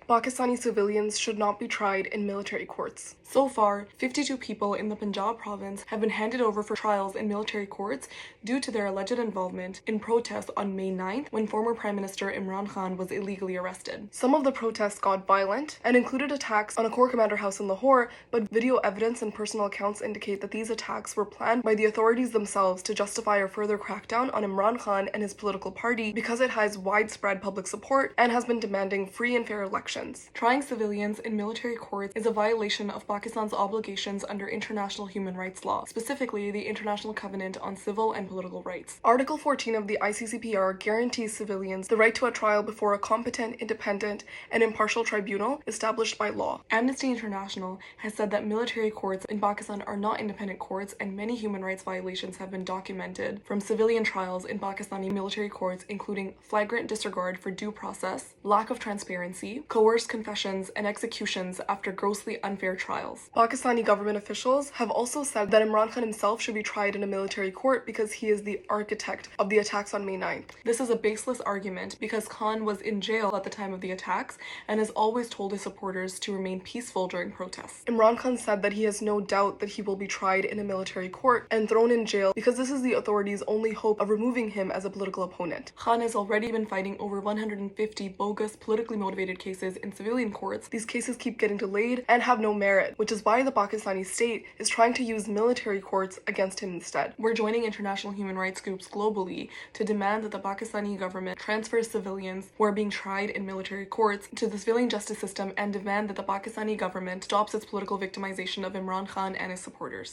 Pakistani civilians should not be tried in military courts. So far, 52 people in the Punjab province have been handed over for trials in military courts due to their alleged involvement in protests on May 9th when former Prime Minister Imran Khan was illegally arrested. Some of the protests got violent and included attacks on a Corps Commander house in Lahore, but video evidence and personal accounts indicate that these attacks were planned by the authorities themselves to justify a further crackdown on Imran Khan and his political party because it has widespread public support and has been demanding free and fair elections. Trying civilians in military courts is a violation of Pakistan's obligations under international human rights law, specifically the International Covenant on Civil and Political Rights. Article 14 of the ICCPR guarantees civilians the right to a trial before a competent, independent, and impartial tribunal established by law. Amnesty International has said that military courts in Pakistan are not independent courts, and many human rights violations have been documented from civilian trials in Pakistani military courts, including flagrant disregard for due process, lack of transparency, coerced confessions, and executions after grossly unfair trials. Pakistani government officials have also said that Imran Khan himself should be tried in a military court because he is the architect of the attacks on May 9th. This is a baseless argument because Khan was in jail at the time of the attacks and has always told his supporters to remain peaceful during protests. Imran Khan said that he has no doubt that he will be tried in a military court and thrown in jail because this is the authorities' only hope of removing him as a political opponent. Khan has already been fighting over 150 bogus, politically motivated cases in civilian courts. These cases keep getting delayed and have no merit, which is why the Pakistani state is trying to use military courts against him instead. We're joining international human rights groups globally to demand that the Pakistani government transfers civilians who are being tried in military courts to the civilian justice system and demand that the Pakistani government stops its political victimization of Imran Khan and his supporters.